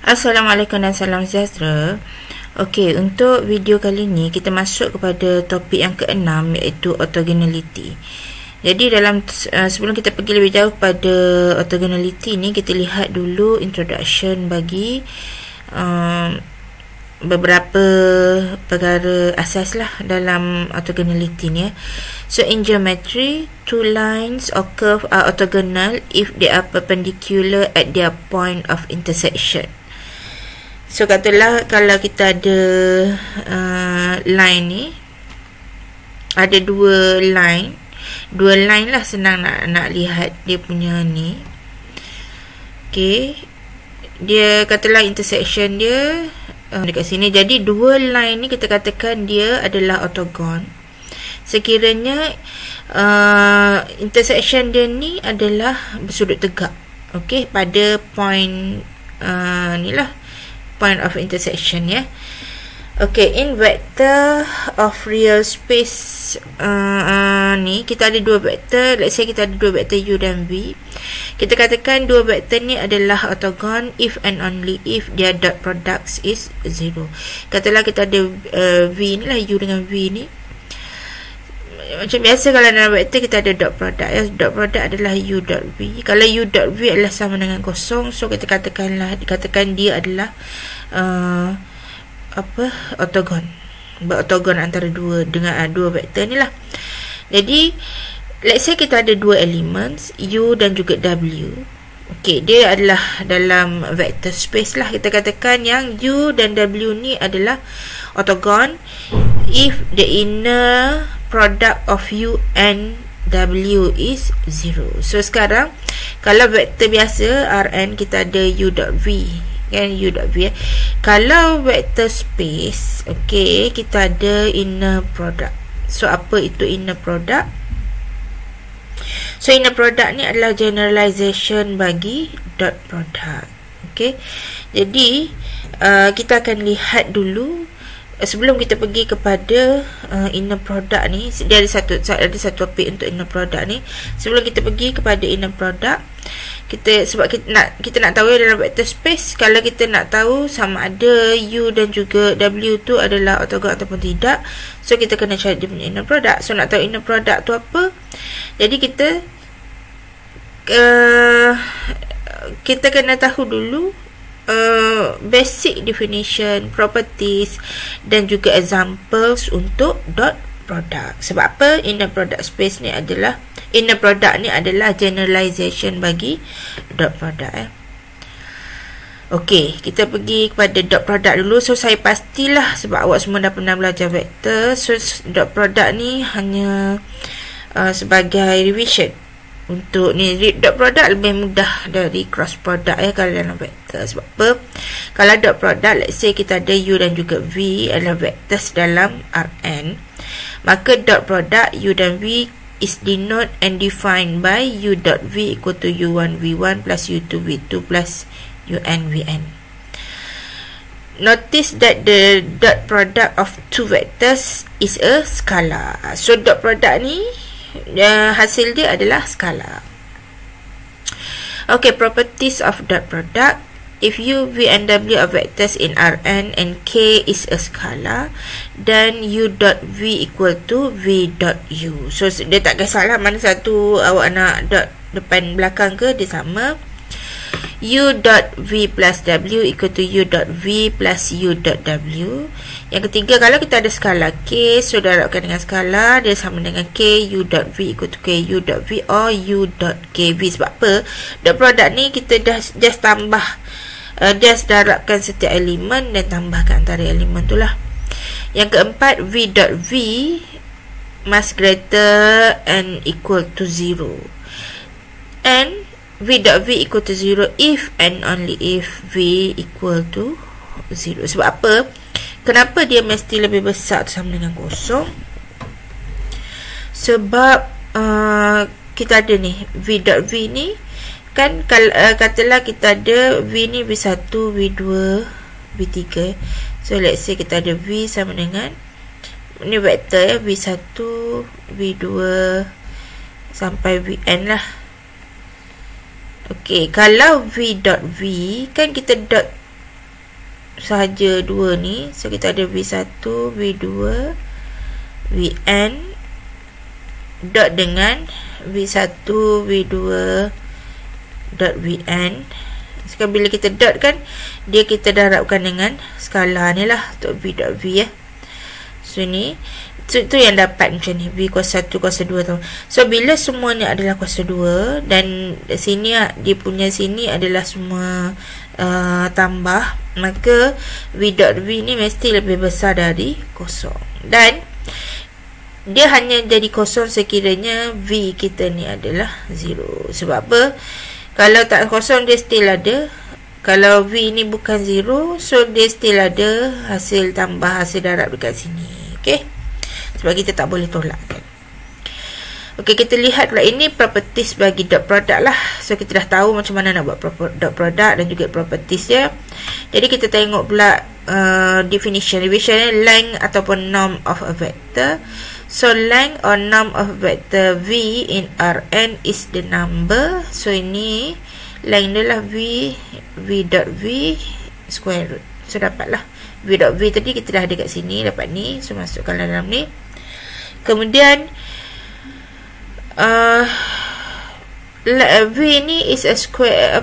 Assalamualaikum dan salam sejahtera. Okey, untuk video kali ni kita masuk kepada topik yang keenam, iaitu orthogonality. Jadi dalam sebelum kita pergi lebih jauh pada orthogonality ni, kita lihat dulu introduction bagi beberapa perkara asas lah dalam orthogonality ni. So in geometry, two lines or curve are orthogonal if they are perpendicular at their point of intersection. So katalah kalau kita ada line ni, ada dua line lah, senang nak lihat dia punya ni. Okay, dia katalah intersection dia dekat sini. Jadi dua line ni kita katakan dia adalah ortogon sekiranya intersection dia ni adalah bersudut tegak. Okay, pada point ni lah, point of intersection ya. Okay, in vector of real space ni kita ada dua vektor. Let's say kita ada dua vektor u dan v. Kita katakan dua vektor ni adalah ortogon if and only if their dot products is 0. Katalah kita ada v ni lah, u dengan v ni. Macam biasa kalau dalam vektor kita ada dot product ya. Dot product adalah u dot v. Kalau u dot v adalah sama dengan kosong, so kita dikatakan dia adalah ortogon. Berortogon antara dua vektor ni lah. Jadi let's say kita ada dua elements u dan juga w. Okey, dia adalah dalam vector space lah. Kita katakan yang u dan w ni adalah ortogon if the inner product of u and w is 0. So sekarang kalau vektor biasa Rn kita ada u dot v kan, u dot v. Kalau vektor space, okey, kita ada inner product. So apa itu inner product? So inner product ni adalah generalization bagi dot product. Okey, jadi kita akan lihat dulu sebelum kita pergi kepada inner product ni. Dia ada satu topik untuk inner product ni. Sebelum kita pergi kepada inner product, sebab kita nak tahu dalam vector space, kalau kita nak tahu sama ada u dan juga w tu adalah ortogon ataupun tidak, so kita kena cari dia punya inner product. So nak tahu inner product tu apa, jadi kita kena tahu dulu basic definition, properties dan juga examples untuk dot product. Sebab apa? Inner product ni adalah generalization bagi dot product Okey, kita pergi kepada dot product dulu. So saya pastilah sebab awak semua dah pernah belajar vektor, so dot product ni hanya sebagai revision. Untuk ni, dot product lebih mudah dari cross product kalau dalam vektor. Sebab apa? Kalau dot product, let's say kita ada u dan juga v adalah vectors dalam Rn, maka dot product u dan v is denoted and defined by u dot v equal to u1 v1 plus u2 v2 plus un vn. Notice that the dot product of two vectors is a scalar. So dot product ni hasil dia adalah scalar. Okay, properties of dot product. If u, v and w are vectors in Rn and k is a scalar, then u dot v equal to v dot u. So dia tak kisahlah mana satu awak nak dot depan belakang ke, dia sama. U dot v plus w equal to u dot v plus u dot w. Yang ketiga, kalau kita ada skala k, so darabkan dengan skala, dia sama dengan k u dot v equal to k u dot v or u dot kv. Sebab apa? Dot product ni kita just tambah, just darabkan setiap elemen dan tambahkan antara elemen tu lah. Yang keempat, v dot v must greater and equal to 0, and v dot v equal to 0 if and only if v equal to 0. Sebab apa? Kenapa dia mesti lebih besar atau sama dengan kosong? Sebab kita ada ni v dot v ni kan, katalah kita ada v ni v1, v2, v3. So let's say kita ada v sama dengan ni vektor v1, v2 sampai vn lah. Okey, kalau v dot v kan kita dot sahaja dua ni. So kita ada V1, V2, Vn dot dengan V1, V2 dot Vn. Sekarang bila kita dot kan, dia kita darabkan dengan skala ni lah, untuk V dot V ya. So ni itu yang dapat macam ni, V kuasa 1 kuasa 2 tu. So bila semua ni adalah kuasa 2 dan sini dia punya sini adalah semua tambah, maka V dot V ni mesti lebih besar dari kosong. Dan dia hanya jadi kosong sekiranya V kita ni adalah 0. Sebab apa? Kalau tak kosong dia still ada. Kalau V ni bukan 0, so dia still ada hasil tambah, hasil darab dekat sini. Okay, sebab kita tak boleh tolak kan. Okey, kita lihat pula ini properties bagi dot product lah. So kita dah tahu macam mana nak buat dot product dan juga properties dia. Jadi kita tengok pula definition length ataupun norm of a vector. So length or norm of vector V in Rn is the number. So ini length dia lah V dot V square root. So dapatlah V dot V tadi kita dah ada kat sini, dapat ni. So masukkan dalam ni. Kemudian V ni is a square,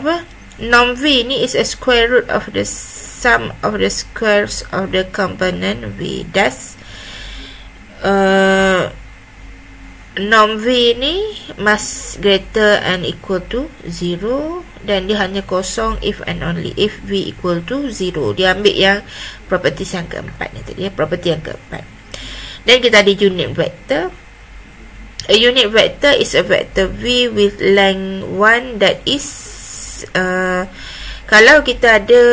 norm V ni is a square root of the sum of the squares of the component V. Thus norm V ni must greater and equal to 0, dan dia hanya kosong if and only if V equal to 0. Dia ambil yang properties yang keempat ni tadi, property yang keempat. Dan kita ada unit vector. A unit vector is a vector V with length 1 that is kalau kita ada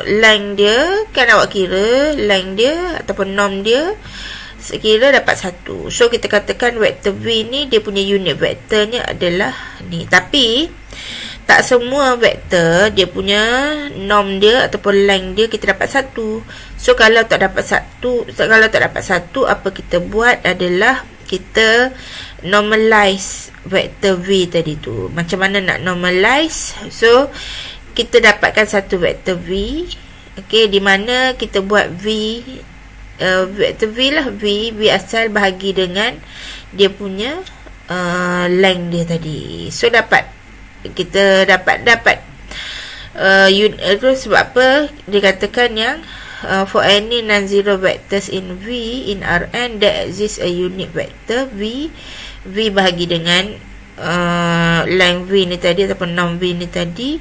length dia, kan awak kira length dia ataupun norm dia sekira dapat 1. So kita katakan vector V ni dia punya unit vectornya adalah ni. Tapi tak semua vektor dia punya norm dia ataupun length dia kita dapat 1. So kalau tak dapat 1, apa kita buat adalah kita normalize vektor V tadi tu. Macam mana nak normalize? So kita dapatkan satu vektor V, okey, di mana kita buat V vektor V lah, V asal bahagi dengan dia punya length dia tadi. So kita dapat sebab apa dikatakan yang for any non-zero vectors in V in Rn there exists a unit vector V bahagi dengan length V ni tadi ataupun norm V ni tadi,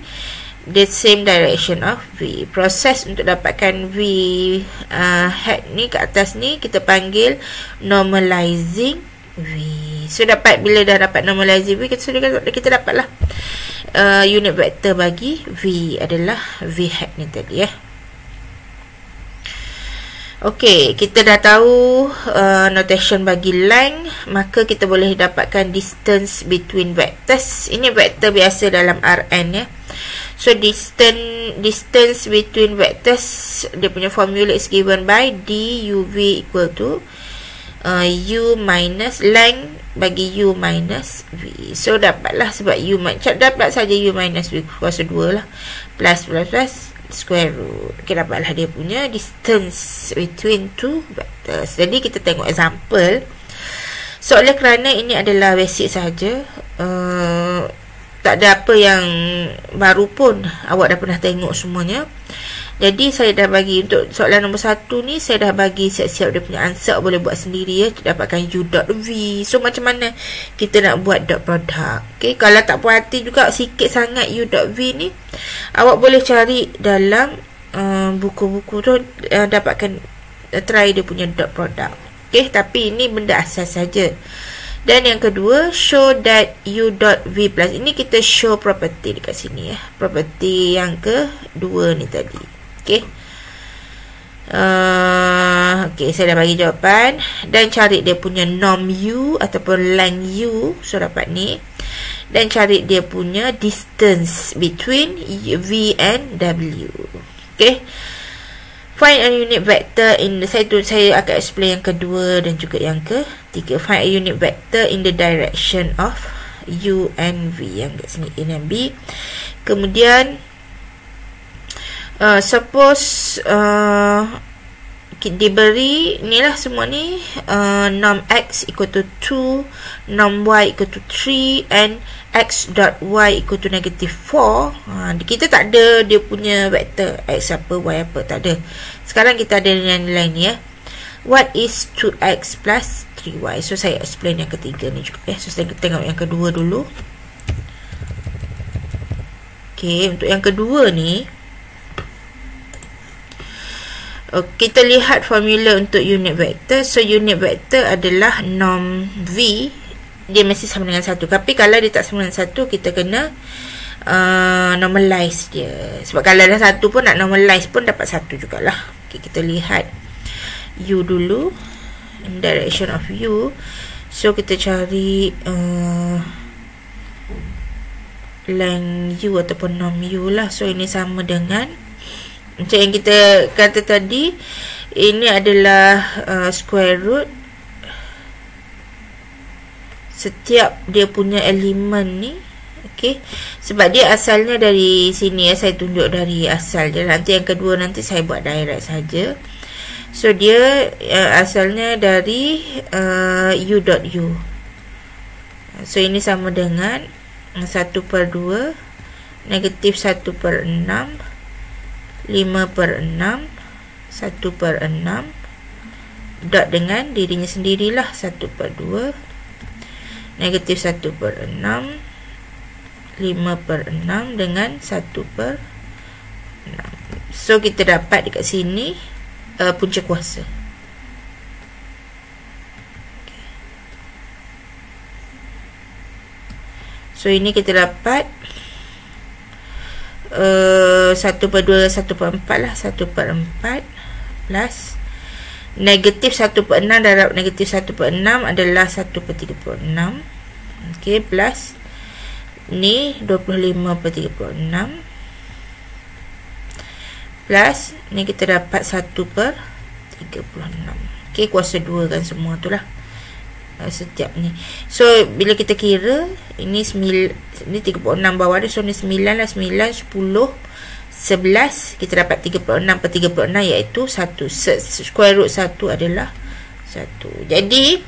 the same direction of V. Proses untuk dapatkan V hat ni ke atas ni kita panggil normalizing V. So bila dah dapat normalizing V, kita dapatlah unit vector bagi V adalah V hat ni tadi ya. Okey, kita dah tahu notation bagi length, maka kita boleh dapatkan distance between vectors. Ini vektor biasa dalam Rn ya. So distance between vectors, dia punya formula is given by d uv equal to u minus length bagi u minus v. So dapatlah, sebab u dapat saja u minus v kuasa 2 lah, plus square root. Okay, dapatlah dia punya distance between two vectors. Jadi kita tengok example. So oleh kerana ini adalah basic saja, tak ada apa yang baru pun, awak dah pernah tengok semuanya. Jadi saya dah bagi untuk soalan nombor 1 ni, saya dah bagi siap-siap dia punya answer, boleh buat sendiri ya, dapatkan u dot v. So macam mana kita nak buat dot product? Okay, kalau tak puas hati juga sikit sangat u dot v ni, awak boleh cari dalam buku-buku tu, dapatkan try dia punya dot product. Okay, tapi ini benda asas saja. Dan yang kedua, show that u dot v plus, ini kita show property dekat sini ya, property yang kedua ni tadi. Okay. Okay, saya dah bagi jawapan. Dan cari dia punya norm u ataupun length u. So dapat ni. Dan cari dia punya distance between v and w. Okay. Find a unit vector in the, saya akan explain yang kedua dan juga yang ketiga. Find a unit vector in the direction of u and v, yang kat sini a dan b. Kemudian Suppose diberi inilah semua ni, norm x equal to 2, norm y equal to 3 and x dot y equal to negative 4. Kita tak ada dia punya vektor x apa y apa, tak ada. Sekarang kita ada nilai-nilai ni ya. What is 2x plus 3y? So saya explain yang ketiga ni juga ya. So saya tengok yang kedua dulu. Okay, untuk yang kedua ni, kita lihat formula untuk unit vector. So unit vector adalah norm v, dia mesti sama dengan 1. Tapi kalau dia tak sama dengan 1, kita kena normalize dia. Sebab kalau ada 1 pun, nak normalize pun dapat 1 jugalah. Okay, kita lihat u dulu, in direction of u. So kita cari length u ataupun norm u lah. So ini sama dengan macam yang kita kata tadi, ini adalah square root setiap dia punya elemen ni. Okey, sebab dia asalnya dari sini ya, saya tunjuk dari asal je. Nanti yang kedua nanti saya buat direct saja. So dia asalnya dari u dot u. So ini sama dengan 1/2 negatif 1/6 5/6 1/6 dot dengan dirinya sendirilah 1/2 negatif 1/6 5/6 dengan 1/6. So kita dapat dekat sini punca kuasa. So ini kita dapat 1/2 1/4 lah, 1/4 plus negatif 1/6 darab negatif 1/6 adalah 1/36. Okey, plus ni 25/36 plus ni kita dapat 1/36. Okey, kuasa 2 kan semua tu lah setiap ni. So bila kita kira ini 9, ni 36 bawah dia. So ni 9 lah, 9, 10, 11. Kita dapat 36/36 iaitu 1. Square root 1 adalah 1. Jadi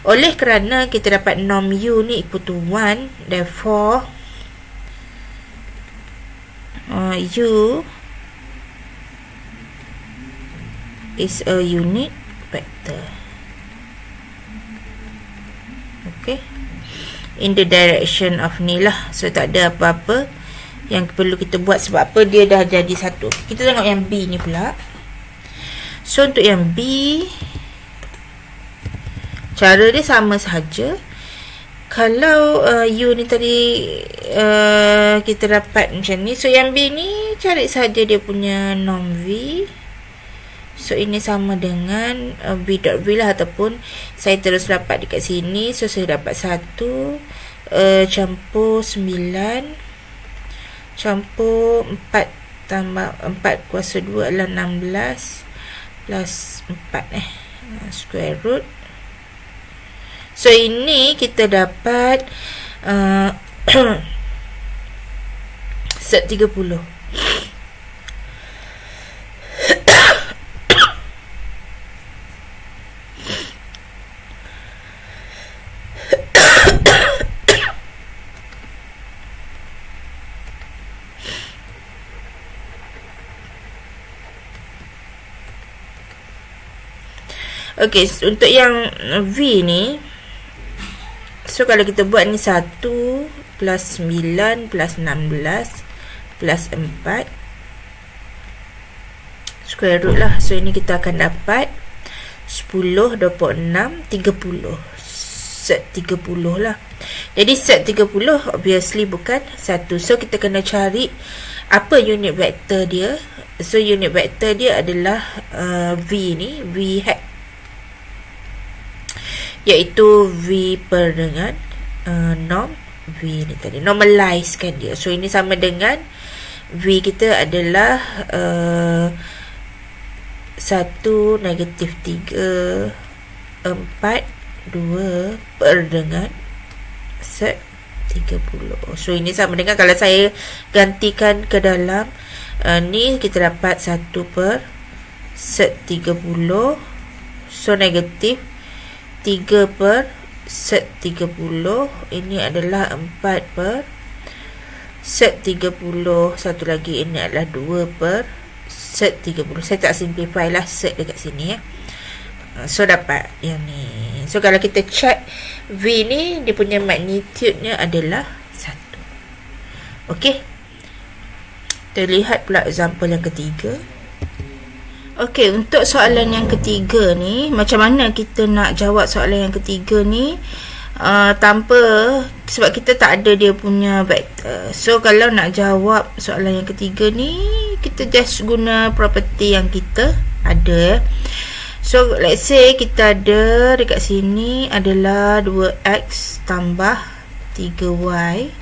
oleh kerana kita dapat norm u ni equal to 1, therefore u is a unit vector. Okay, in the direction of ni lah. So tak ada apa-apa yang perlu kita buat. Sebab apa? Dia dah jadi 1. Kita tengok yang B ni pula. So untuk yang B, cara dia sama sahaja. Kalau U ni tadi kita dapat macam ni. So yang B ni cari saja dia punya norm V. So ini sama dengan B dot V lah, ataupun saya terus dapat dekat sini. So saya dapat 1 campur 9 campur 4 tambah 4 kuasa 2 adalah 16 plus 4 square root. So ini kita dapat set 30. Okey, untuk yang V ni, so kalau kita buat ni 1 plus 9 plus 16 plus 4 square root lah. So ini kita akan dapat 10, 26, 30. Set 30 lah. Jadi set 30 obviously bukan 1. So kita kena cari apa unit vector dia. So unit vector dia adalah V ni, V hat, iaitu V per dengan norm V ni tadi, normalize kan dia. So ini sama dengan V kita adalah 1 negatif 3 4 2 per dengan set 30. So ini sama dengan kalau saya gantikan ke dalam Ni kita dapat 1 per set 30. So negatif 3 per set 30. Ini adalah 4 per set 30. Satu lagi ini adalah 2 per set 30. Saya tak simplify lah set dekat sini ya. So dapat yang ni. So kalau kita check V ni, dia punya magnitude-nya adalah 1. Okey. Kita lihat pula example yang ketiga. Okey, untuk soalan yang ketiga ni, macam mana kita nak jawab soalan yang ketiga ni tanpa, sebab kita tak ada dia punya vektor. So kalau nak jawab soalan yang ketiga ni, kita just guna property yang kita ada. So let's say kita ada dekat sini adalah 2x tambah 3y.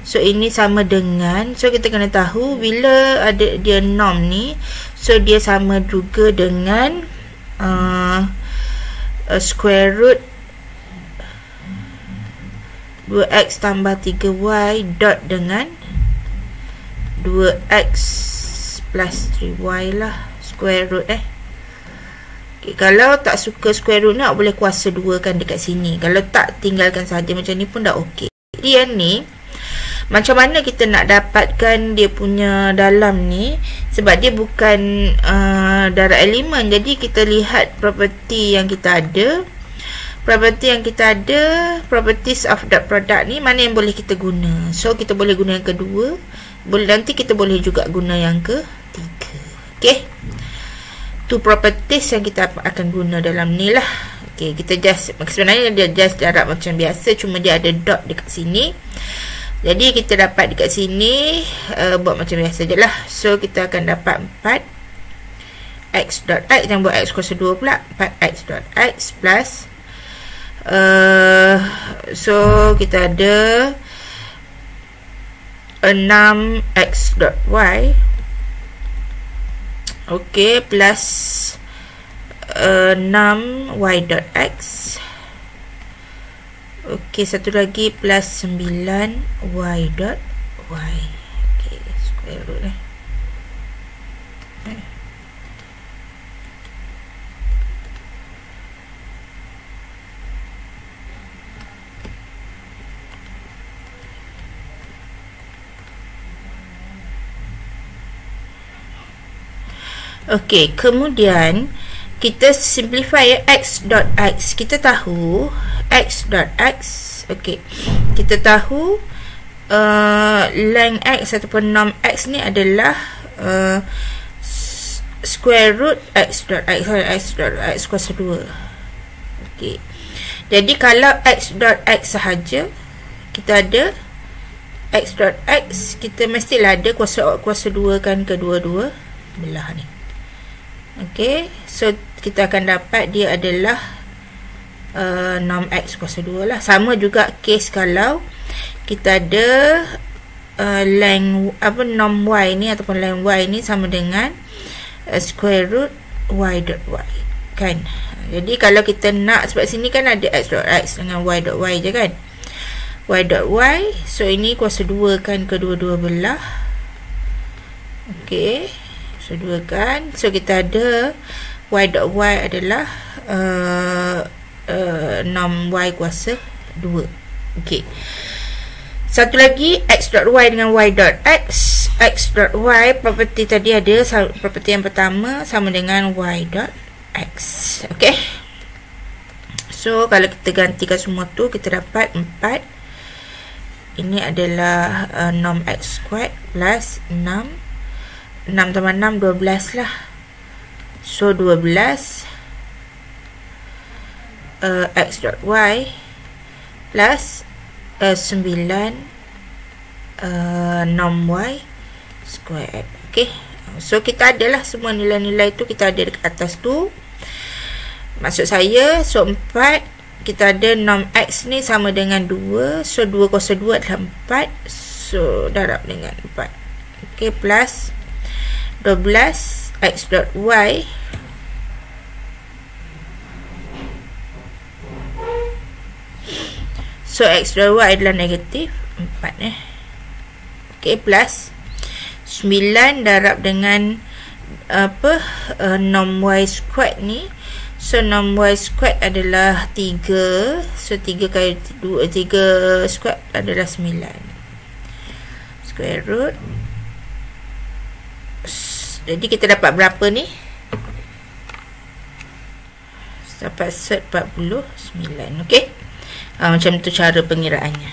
So ini sama dengan, so kita kena tahu bila ada dia norm ni, so dia sama juga dengan square root 2x tambah 3y dot dengan 2x plus 3y lah, square root Okay, kalau tak suka square root nak, boleh kuasa 2 kan dekat sini. Kalau tak, tinggalkan saja macam ni pun dah okey. Jadi yang ni, macam mana kita nak dapatkan dia punya dalam ni, sebab dia bukan darab elemen. Jadi kita lihat property yang kita ada. Property yang kita ada, properties of dot product ni, mana yang boleh kita guna. So kita boleh guna yang kedua, nanti kita boleh juga guna yang ketiga. Okay, tu properties yang kita akan guna dalam ni lah. Okay, kita just, sebenarnya dia just darab macam biasa, cuma dia ada dot dekat sini. Jadi kita dapat dekat sini, buat macam biasa je lah. So kita akan dapat 4 x dot x, yang buat x kuasa 2 pula, 4x dot x plus so kita ada 6x dot y. Okay, plus 6y dot x. Okay, satu lagi plus 9y dot y. Okay, square root Okey, kemudian kita simplify x dot x. Kita tahu x dot x. Okey, kita tahu length x ataupun norm x ni adalah square root x dot x. X dot x kuasa 2. Okey, jadi kalau x dot x sahaja, kita ada x dot x, kita mestilah ada kuasa 2 kan, kedua-dua belah ni. Okey, so kita akan dapat dia adalah norm x kuasa 2 lah. Sama juga case kalau kita ada length norm y ni ataupun length y ni sama dengan square root y dot y kan. Jadi kalau kita nak, sebab sini kan ada x dot x dengan y dot y je kan, y dot y, so ini kuasa 2 kan, kedua-dua belah. Okey, so 2 kan, so kita ada y dot y adalah norm y kuasa 2. Okey, satu lagi x dot y dengan y dot x. X dot y, property tadi ada, property yang pertama sama dengan y dot x. Okey, so kalau kita gantikan semua tu, kita dapat 4. Ini adalah norm x squared plus 6 tambah 6, 12 lah. So 12 x dot y plus 9 norm y squared. Okay, so kita adalah semua nilai-nilai tu, kita ada dekat atas tu. Maksud saya, so 4, kita ada norm x ni sama dengan 2. So 2 kuasa 2 adalah 4. So darab dengan 4. Okay, plus 12 x dot y so x dot y adalah negatif 4 Okay, plus, 9 darab dengan norm y squared ni. So norm y squared adalah 3. So 3 kali 2, 3 squared adalah 9. Square root. Jadi kita dapat berapa ni? Dapat set 49. Okey. Macam tu cara pengiraannya.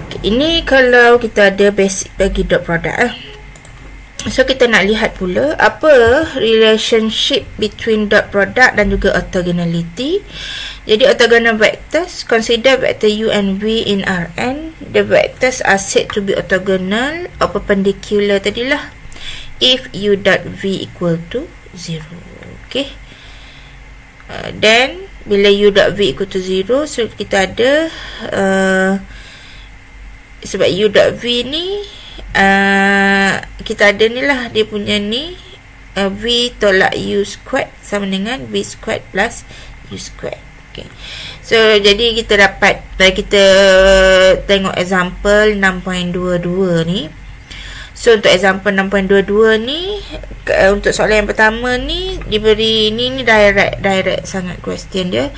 Okay, ini kalau kita ada basic bagi dot product. So kita nak lihat pula apa relationship between dot product dan juga orthogonality. Jadi orthogonal vectors, consider vector u and v in Rn. The vectors are said to be orthogonal or perpendicular tadilah if u dot v equal to 0. Okay. Then bila u dot v equal to 0, so kita ada sebab u dot v ni kita ada ni lah, dia punya ni v tolak u squared sama dengan v squared plus u squared. Okay. So jadi kita dapat, kita tengok example 6.22 ni. So untuk example 6.22 ni, untuk soalan yang pertama ni diberi ni direct sangat question dia.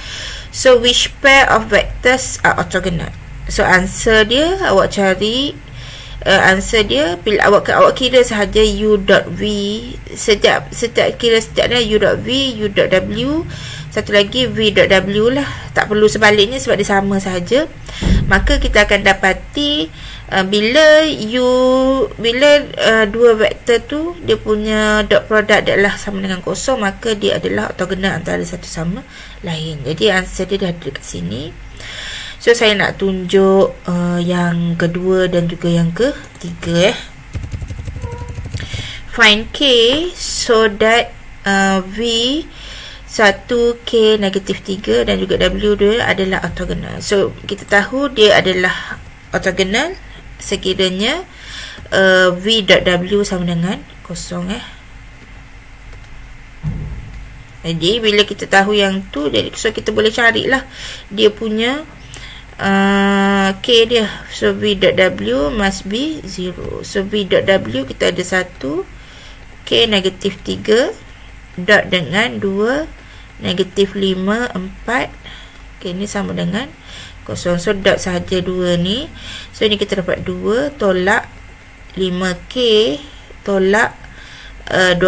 So which pair of vectors are orthogonal? So answer dia awak cari, answer dia bila awak kira sahaja u dot v, setiap setiapnya u dot v, u dot w, satu lagi v dot w lah, tak perlu sebaliknya sebab dia sama sahaja. Maka kita akan dapati bila dua vektor tu dia punya dot product adalah sama dengan kosong, maka dia adalah ortogonal antara satu sama lain. Jadi answer dia dah ada dekat sini. So saya nak tunjuk yang kedua dan juga yang ketiga. Find k so that v 1k negatif 3 dan juga w2 adalah ortogonal. So kita tahu dia adalah ortogonal sekiranya v dot w sama dengan kosong. Jadi bila kita tahu yang tu, jadi so kita boleh carilah dia punya k dia. So v dot w must be 0. So v dot w kita ada 1 k negatif 3 dot dengan 2 negatif 5 4. Ok, ni sama dengan kosong. So dot sahaja 2 ni. So ni kita dapat 2 tolak 5k tolak 12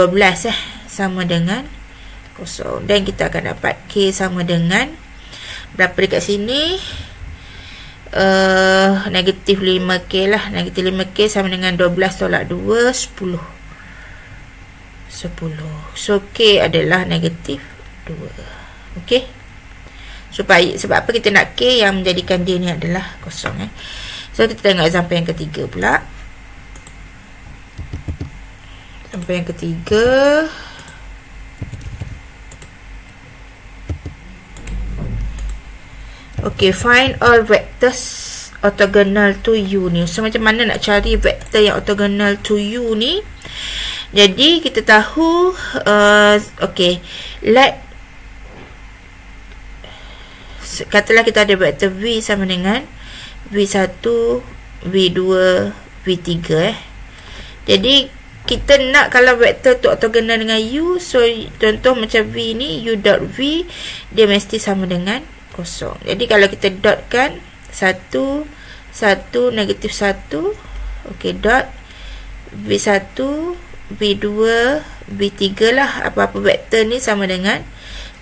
sama dengan kosong. Dan kita akan dapat k sama dengan berapa dekat sini? Negatif 5k lah. Negatif 5k sama dengan 12 tolak 2 10. So k adalah negatif 2. Okey. Sebab apa kita nak k yang menjadikan dia ni adalah kosong. So kita tengok example yang ketiga pula. Example yang ketiga. Okay, find all vectors orthogonal to u ni. So macam mana nak cari vektor yang orthogonal to u ni? Jadi kita tahu okay, katalah kita ada vektor v sama dengan v1, v2, v3. Jadi kita nak kalau vektor tu orthogonal dengan u, so contoh macam v ni, u dot v dia mesti sama dengan kosong. Jadi kalau kita dotkan 1 1 negatif 1, okey, dot v1 v2 v3 lah, apa-apa vektor ni sama dengan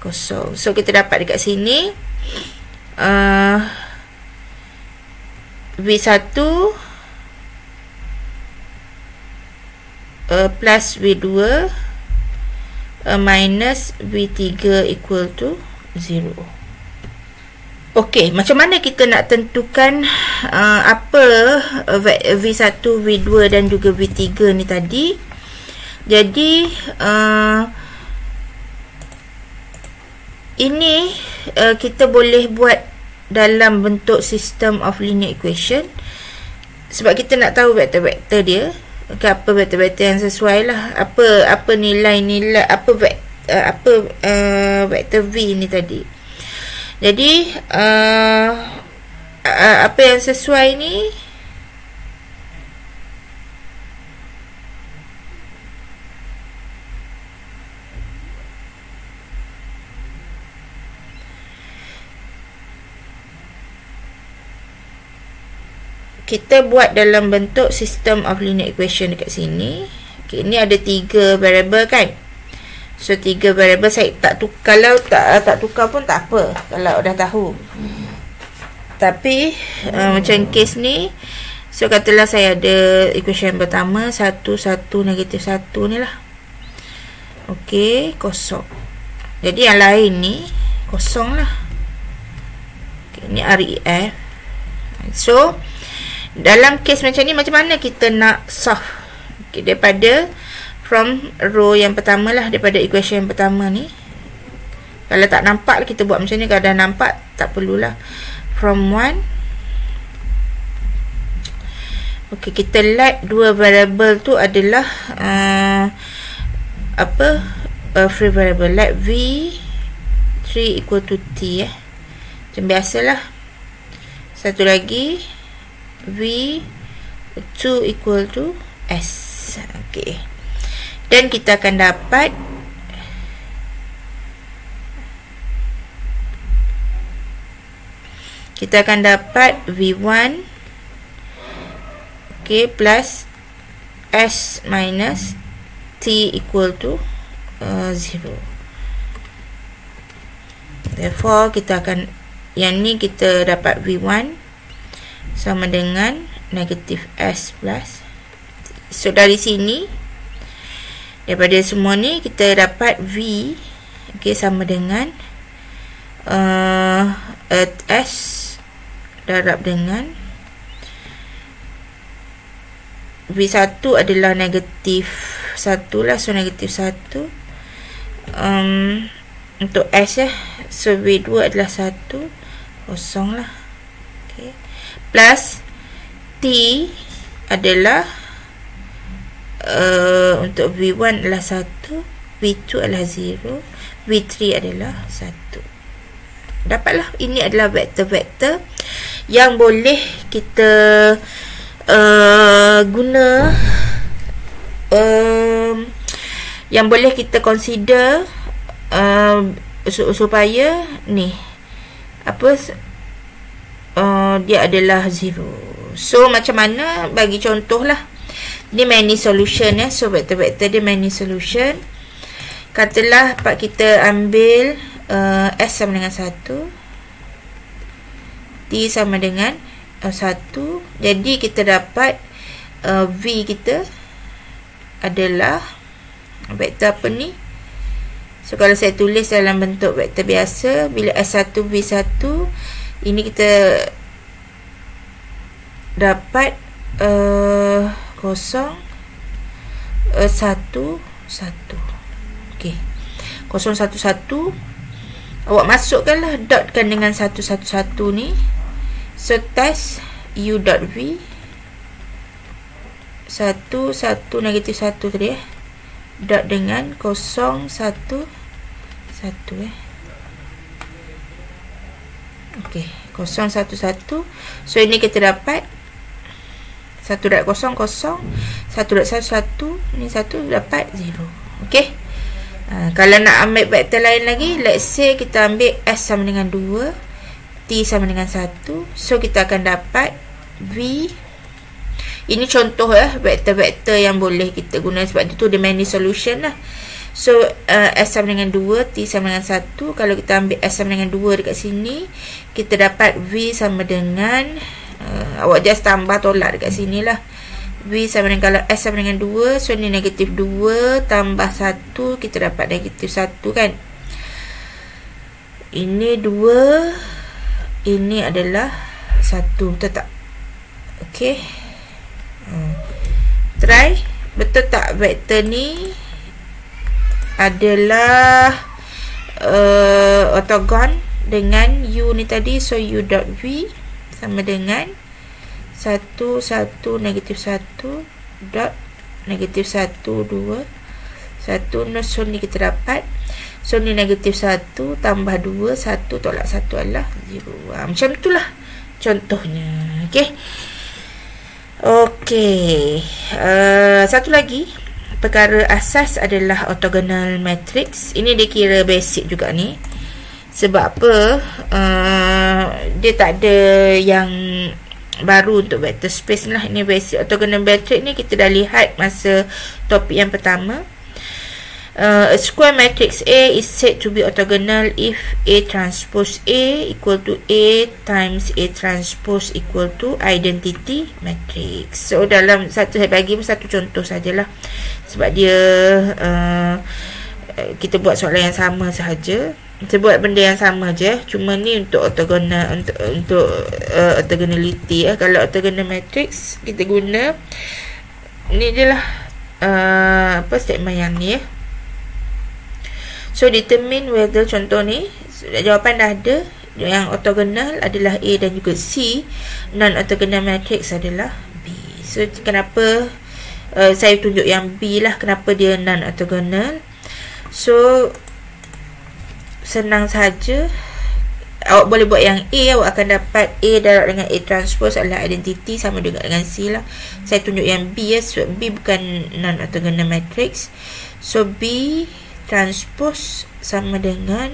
kosong. So kita dapat dekat sini v1 plus v2 minus v3 equal to 0. Okey, macam mana kita nak tentukan apa v1, v2 dan juga v3 ni tadi? Jadi ini kita boleh buat dalam bentuk system of linear equation, sebab kita nak tahu vektor-vektor dia. Okay, apa vektor-vektor yang sesuai lah, apa nilai-nilai, apa vektor v ni tadi. Jadi apa yang sesuai ni, kita buat dalam bentuk system of linear equation dekat sini. Okay, ni ada 3 variable kan. So 3 variable saya tak tukar, kalau tak tukar pun tak apa kalau dah tahu. Tapi macam case ni, so katalah saya ada equation pertama 1, 1, negatif 1 ni lah. Okey, kosong. Jadi yang lain ni kosong lah. Okay, ni REF. So dalam case macam ni, macam mana kita nak solve? Okay, daripada from row yang pertama lah, daripada equation yang pertama ni. Kalau tak nampak kita buat macam ni, kalau dah nampak tak perlulah. From 1. Okay, kita let 2 variable tu adalah free variable. Let V3 equal to T macam biasalah. Satu lagi V2 equal to S. Okay, dan kita akan dapat V1 okay, plus S minus T equal to 0. Therefore kita akan, yang ni kita dapat V1 sama dengan negatif S plus T. So dari sini, daripada semua ni kita dapat V okay, sama dengan S darab dengan V1 adalah negatif 1 lah. So negatif 1 untuk S so V2 adalah 1, kosong lah. Okay. Plus T adalah untuk V1 adalah 1, V2 adalah 0, V3 adalah 1. Dapatlah, ini adalah vektor-vektor yang boleh kita guna, yang boleh kita consider supaya ni dia adalah 0. So macam mana, bagi contoh lah, ni many solution so vektor-vektor dia many solution. Katalah kita ambil S sama dengan 1, T sama dengan 1. Jadi kita dapat V kita adalah vektor apa ni? So kalau saya tulis dalam bentuk vektor biasa, bila S1 V1, ini kita dapat 0 1 1. Okey. 0 1 1. Awak masukkanlah dotkan dengan 1 1 1 ni. So test U dot V 1 1 negatif 1 tadi dot dengan 0 1 1 Okey, 0 1 1. So ini kita dapat 1 dot 0 0, 1 dot 1 1, ni 1 dapat 0. Okey. Kalau nak ambil vektor lain lagi, let's say kita ambil S sama dengan 2, T sama dengan 1. So kita akan dapat V. Ini contoh vektor-vektor yang boleh kita guna, sebab itu dia many solution lah. So S sama dengan 2, T sama dengan 1. Kalau kita ambil S sama dengan 2 dekat sini, kita dapat V sama dengan awak just tambah tolak dekat sini lah. V sama dengan, kalau S sama dengan 2, so ni negatif 2 tambah 1, kita dapat negatif 1 kan. Ini 2, ini adalah 1, betul tak? Okey. Try, betul tak vektor ni adalah ortogon dengan U ni tadi. So U dot V sama dengan 1 1 negatif 1 dot negatif 1 2 1. No, so ni kita dapat, so ni negatif 1 tambah 2, 1 tolak 1 adalah 0. Macam itulah contohnya. Okey. Okey. Satu lagi perkara asas adalah orthogonal matrix. Ini dia kira basic juga ni. Sebab apa? Dia tak ada yang baru untuk vector space lah. Ini basic orthogonal matrix ni kita dah lihat masa topik yang pertama. A square matrix A is said to be orthogonal if A transpose A equal to A times A transpose equal to identity matrix. So dalam saya bagi satu contoh sajalah, sebab dia kita buat soalan yang sama sahaja. Kita buat benda yang sama je, cuma ni untuk orthogonal, untuk orthogonality ya. Kalau orthogonal matrix kita guna ni je lah, statement yang ni ya. So determine whether, contoh ni jawapan dah ada, yang orthogonal adalah A dan juga C, non orthogonal matrix adalah B. So kenapa saya tunjuk yang B lah, kenapa dia non orthogonal. So senang saja, awak boleh buat yang A, awak akan dapat A darab dengan A transpose adalah identity, sama juga dengan C lah. Saya tunjuk yang B ya, sebab B bukan non orthogonal matrix. So B transpose sama dengan,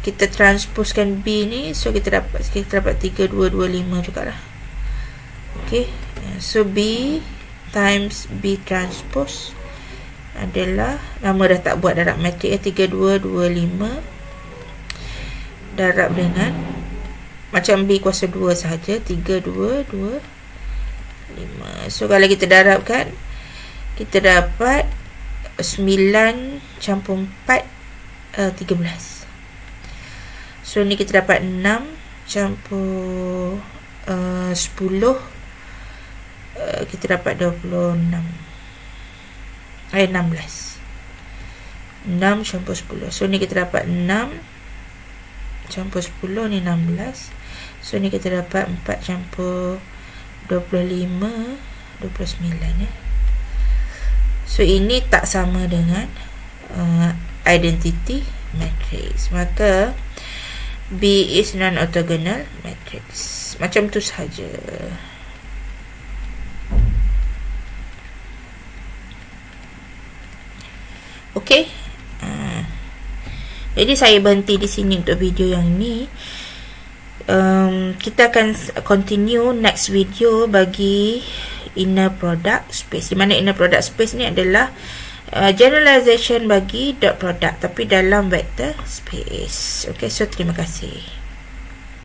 kita transposkan B ni, so kita dapat 3, 2, 2, 5 jugalah. Okay, so B times B transpose adalah, nama dah tak buat darab matrik ya, 3, 2, 2, 5 darab dengan macam B kuasa 2 sahaja, 3, 2, 2, 5. So kalau kita darabkan, kita dapat 9 campur 4, 13. So ni kita dapat 6 campur 10, kita dapat 26, 16 campur 10. So ni kita dapat 6 campur 10, ni 16. So ni kita dapat 4 campur 25, 29 ya. So ini tak sama dengan identity matrix, maka B is non-orthogonal matrix. Macam tu sahaja. Okey. Jadi saya berhenti di sini untuk video yang ini. Kita akan continue next video bagi inner product space, di mana inner product space ni adalah generalization bagi dot product tapi dalam vector space. Okay, so terima kasih.